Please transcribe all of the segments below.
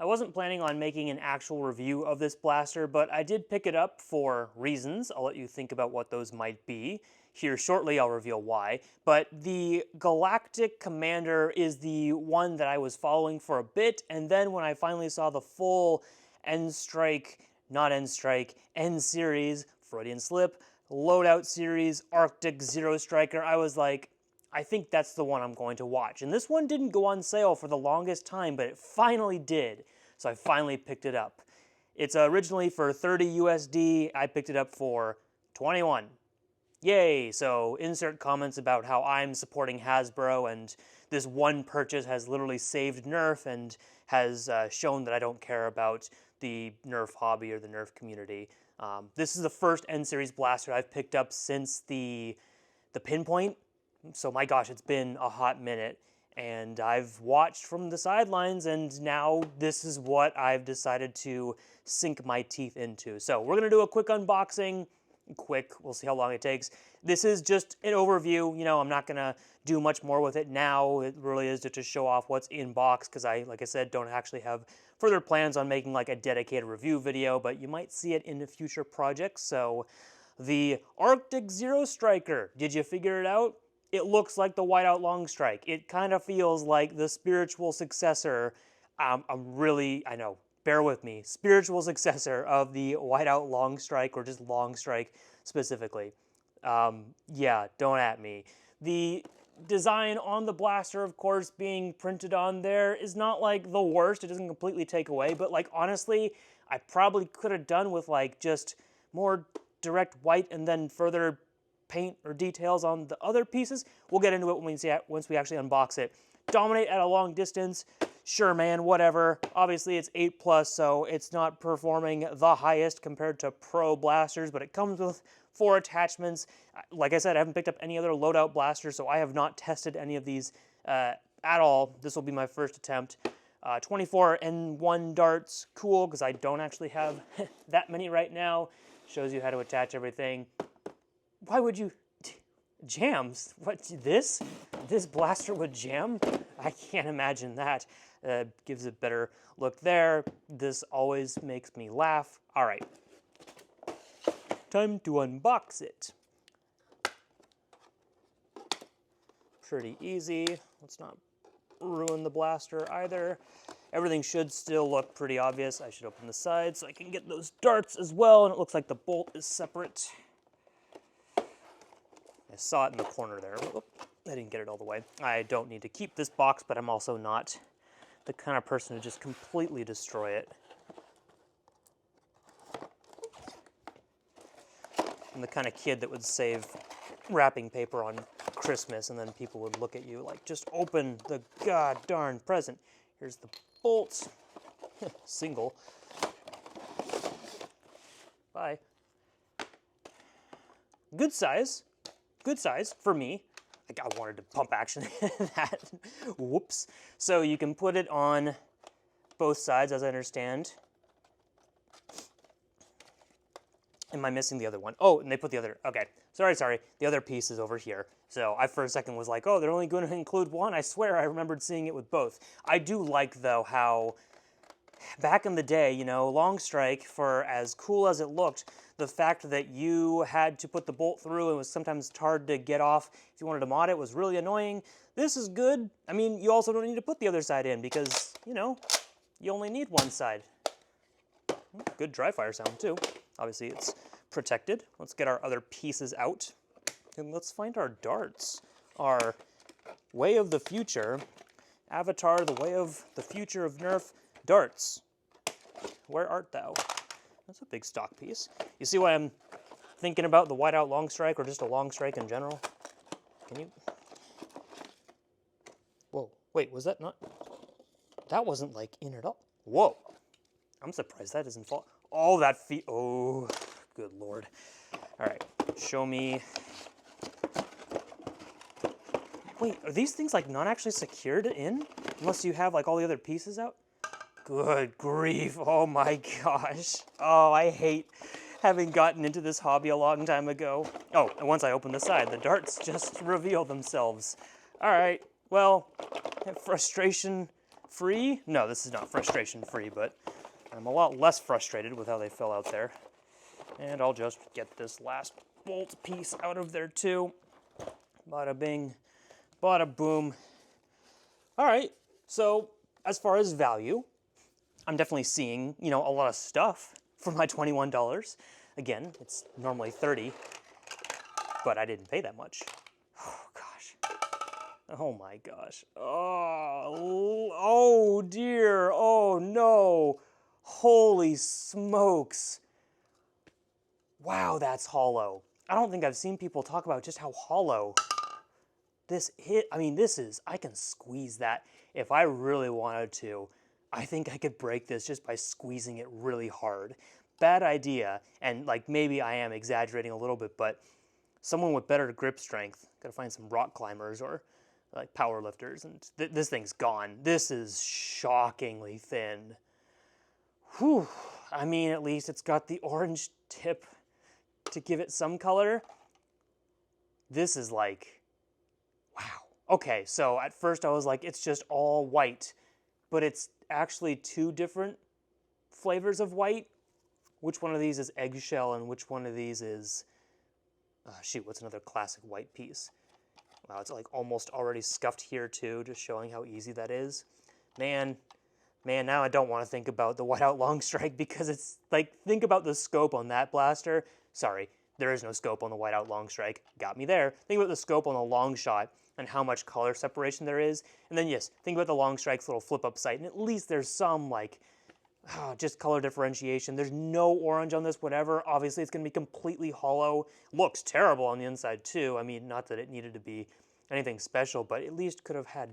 I wasn't planning on making an actual review of this blaster, but I did pick it up for reasons. I'll let you think about what those might be. Here shortly I'll reveal why. But the Galactic Commander is the one that I was following for a bit, and then when I finally saw the full N-Strike, not N-Strike, N-Series, Freudian slip, Loadout Series, Arctic Zerostriker, I was like, I think that's the one I'm going to watch. And this one didn't go on sale for the longest time, but it finally did. So I finally picked it up. It's originally for 30 USD. I picked it up for 21. Yay! So insert comments about how I'm supporting Hasbro, and this one purchase has literally saved Nerf and has shown that I don't care about the Nerf hobby or the Nerf community. This is the first N-Series blaster I've picked up since the Pinpoint. So my gosh, it's been a hot minute, and I've watched from the sidelines, and now this is what I've decided to sink my teeth into. So we're gonna do a quick unboxing. We'll see how long it takes. This is just an overview. You know, I'm not gonna do much more with it now. It really is just to show off what's in box, because like I said, don't actually have further plans on making like a dedicated review video, but you might see it in the future projects. So the Arctic Zerostriker, did you figure it out? It looks like the Whiteout Longstrike. It kind of feels like the spiritual successor. I know, bear with me, spiritual successor of the Whiteout Longstrike, or just Longstrike specifically. Yeah, don't at me. The design on the blaster, of course, being printed on there is not like the worst. It doesn't completely take away, but like honestly, I probably could have done with like just more direct white and then further paint or details on the other pieces. We'll get into it once we actually unbox it. Dominate at a long distance. Sure, man, whatever. Obviously, it's 8+, so it's not performing the highest compared to pro blasters, but it comes with 4 attachments. Like I said, I haven't picked up any other loadout blasters, so I have not tested any of these at all. This will be my first attempt. 24 N1 darts, cool, because I don't actually have that many right now. Shows you how to attach everything. Why would you... Jams? What, this? This blaster would jam? I can't imagine that. Gives a better look there. This always makes me laugh. All right. Time to unbox it. Pretty easy. Let's not ruin the blaster either. Everything should still look pretty obvious. I should open the side so I can get those darts as well, and it looks like the bolt is separate. I saw it in the corner there. Oop, I didn't get it all the way. I don't need to keep this box, but I'm also not the kind of person to just completely destroy it. I'm the kind of kid that would save wrapping paper on Christmas, and then people would look at you like, just open the god darn present. Here's the bolts. Single. Bye. Good size. Good size for me. Like I wanted to pump action that. Whoops. So you can put it on both sides, as I understand. Am I missing the other one? Oh, and they put the other, okay. Sorry. The other piece is over here. So I for a second was like, oh, they're only going to include one? I swear I remembered seeing it with both. I do like, though, how back in the day, you know, Longstrike, for as cool as it looked, the fact that you had to put the bolt through and was sometimes hard to get off if you wanted to mod it was really annoying. This is good. I mean, you also don't need to put the other side in because, you know, you only need one side. Good dry fire sound, too. Obviously, it's protected. Let's get our other pieces out. And let's find our darts. Our way of the future. Avatar, the way of the future of Nerf darts. Where art thou? That's a big stock piece. You see why I'm thinking about the Whiteout Longstrike, or just a Longstrike in general? Can you? Whoa, wait, was that not? That wasn't like in at all. Whoa, I'm surprised that doesn't fall. Oh, that oh, good Lord. All right, show me. Wait, are these things like not actually secured in? Unless you have like all the other pieces out? Good grief, oh my gosh. Oh, I hate having gotten into this hobby a long time ago. Oh, and once I open the side, the darts just reveal themselves. All right, well, frustration free. No, this is not frustration free, but I'm a lot less frustrated with how they fell out there. And I'll just get this last bolt piece out of there too. Bada bing, bada boom. All right, so as far as value, I'm definitely seeing, you know, a lot of stuff for my $21. Again, it's normally $30, but I didn't pay that much. Oh gosh. Oh my gosh. Oh dear. Oh no. Holy smokes. Wow, that's hollow. I don't think I've seen people talk about just how hollow this hit. I mean, this is, I can squeeze that if I really wanted to. I think I could break this just by squeezing it really hard. Bad idea, and like maybe I am exaggerating a little bit, but someone with better grip strength, gotta find some rock climbers or like power lifters, and this thing's gone. This is shockingly thin. Whew, I mean, at least it's got the orange tip to give it some color. This is like, wow. Okay, so at first I was like, it's just all white, but it's actually two different flavors of white. Which one of these is eggshell and which one of these is, shoot, what's another classic white piece? Wow, it's like almost already scuffed here too, just showing how easy that is. Man, now I don't want to think about the Whiteout Long Strike because it's like, think about the scope on that blaster. Sorry, there is no scope on the Whiteout Long Strike. Got me there. Think about the scope on the long shot and how much color separation there is. And then yes, think about the Long Strike's little flip up sight, and at least there's some like, just color differentiation. There's no orange on this, whatever. Obviously, it's going to be completely hollow. Looks terrible on the inside, too. I mean, not that it needed to be anything special, but at least could have had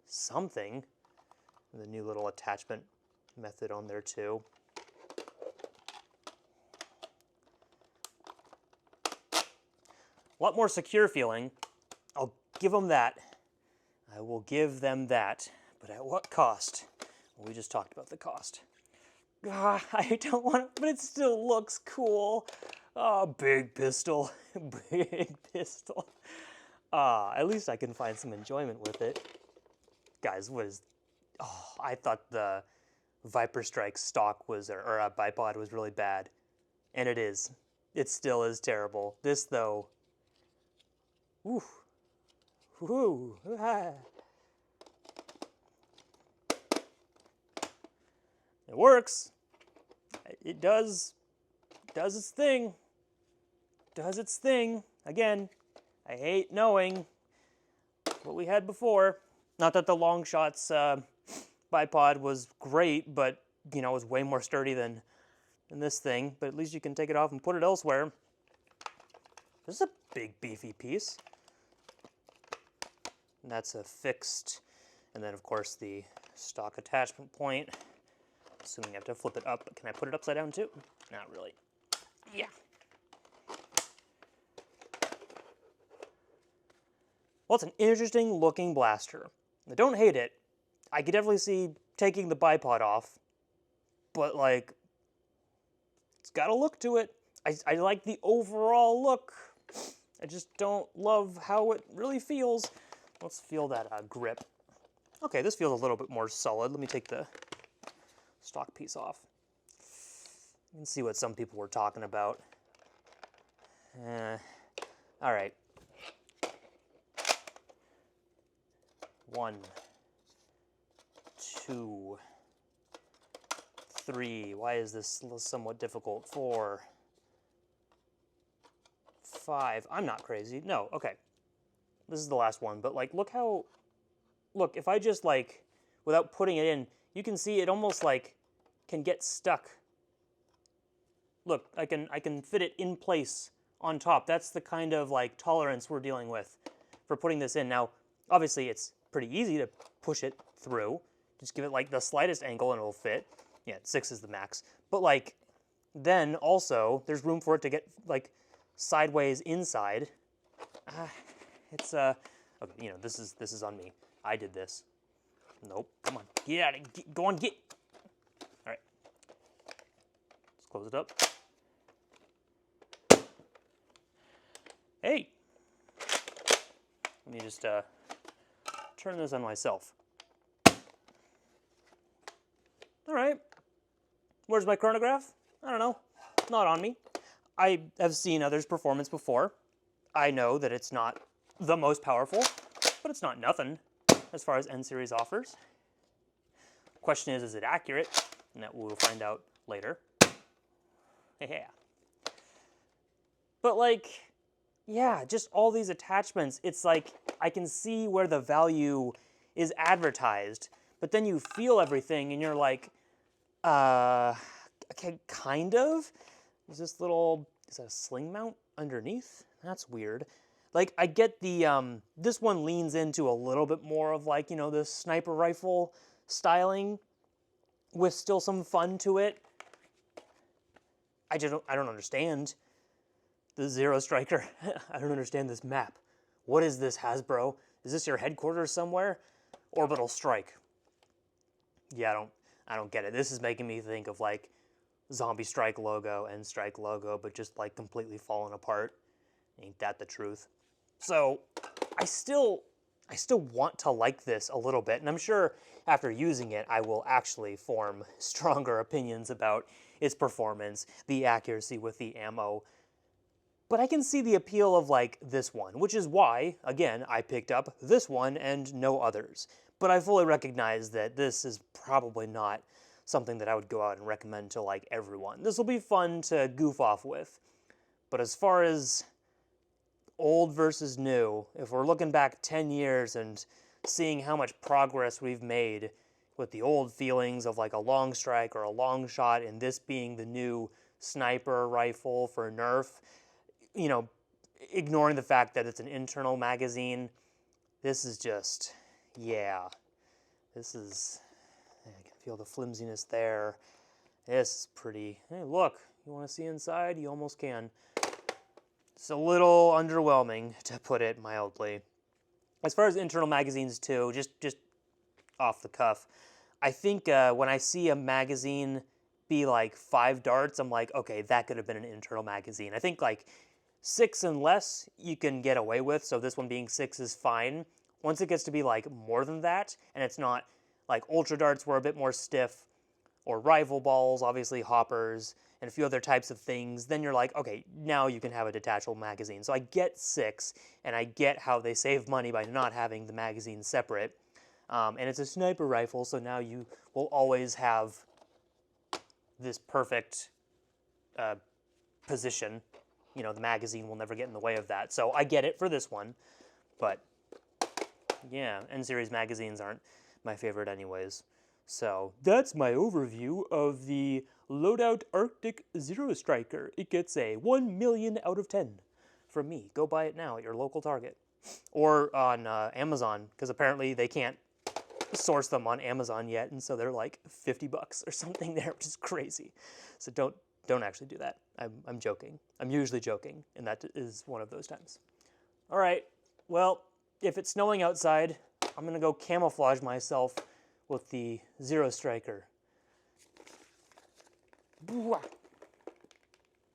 something. The new little attachment method on there, too. A lot more secure feeling. I'll give them that. I will give them that. But at what cost? We just talked about the cost. I don't want to, but it still looks cool. Oh, big pistol. Big pistol. At least I can find some enjoyment with it. Guys, I thought the Viper Strike stock was, or bipod was really bad. And it is. It still is terrible. This, though, oof. Woo. It works. It does its thing. Does its thing. Again, I hate knowing what we had before. Not that the long shots bipod was great, but you know, it was way more sturdy than this thing. But at least you can take it off and put it elsewhere. This is a big beefy piece. And that's a fixed, and then of course the stock attachment point. Assuming I have to flip it up, but can I put it upside down too? Not really. Yeah. Well, it's an interesting looking blaster. I don't hate it. I could definitely see taking the bipod off, but like, it's got a look to it. I like the overall look. I just don't love how it really feels. Let's feel that grip. Okay, this feels a little bit more solid. Let me take the stock piece off. You can see what some people were talking about. All right. 1, 2, 3. Why is this somewhat difficult? 4, 5. I'm not crazy. No, okay. This is the last one, but like, look, if I just like, without putting it in, you can see it almost like can get stuck. Look, I can fit it in place on top. That's the kind of like tolerance we're dealing with for putting this in. Now, obviously it's pretty easy to push it through. Just give it like the slightest angle and it'll fit. Yeah, 6 is the max. But like, then also there's room for it to get like sideways inside. It's okay, you know, this is on me. I did this. Nope, come on, get out of it. Go on, get. All right, let's close it up. Hey, let me just turn this on myself. Where's my chronograph? I don't know. Not on me. I have seen others' performance before. I know that it's not the most powerful, but it's not nothing as far as N-Series offers. Question is it accurate? And that we'll find out later. Yeah. But like, yeah, just all these attachments, it's like I can see where the value is advertised, but then you feel everything and you're like, okay, kind of. There's this little, is that a sling mount underneath? That's weird. Like, I get the, this one leans into a little bit more of like, you know, the sniper rifle styling with still some fun to it. I don't understand the Zerostriker. I don't understand this map. What is this, Hasbro? Is this your headquarters somewhere? Orbital Strike. Yeah, I don't get it. This is making me think of like Zombie Strike logo and Strike logo, but just like completely fallen apart. Ain't that the truth? So I still want to like this a little bit, and I'm sure after using it, I will actually form stronger opinions about its performance, the accuracy with the ammo. But I can see the appeal of like this one, which is why, again, I picked up this one and no others. But I fully recognize that this is probably not something that I would go out and recommend to like everyone. This will be fun to goof off with. But as far as old versus new, if we're looking back 10 years and seeing how much progress we've made with the old feelings of like a long strike or a long shot, and this being the new sniper rifle for Nerf, you know, ignoring the fact that it's an internal magazine, this is just, yeah, this is, I can feel the flimsiness there. This is pretty, hey, look, you want to see inside? You almost can. It's a little underwhelming, to put it mildly. As far as internal magazines too, just off the cuff, I think when I see a magazine be like 5 darts, I'm like, okay, that could have been an internal magazine. I think like 6 and less you can get away with, so this one being 6 is fine. Once it gets to be like more than that, and it's not like ultra darts were a bit more stiff, or rival balls, obviously hoppers, and a few other types of things, then you're like, okay, now you can have a detachable magazine. So I get 6, and I get how they save money by not having the magazine separate. And it's a sniper rifle, so now you will always have this perfect position. You know, the magazine will never get in the way of that. So I get it for this one, but yeah, N-Series magazines aren't my favorite anyways. So that's my overview of the Loadout Arctic Zerostriker. It gets a 1 million out of 10 from me. Go buy it now at your local Target. Or on Amazon, because apparently they can't source them on Amazon yet, and so they're like 50 bucks or something there, which is crazy. So don't actually do that. I'm joking. I'm usually joking, and that is one of those times. All right, well, if it's snowing outside, I'm going to go camouflage myself with the Zerostriker.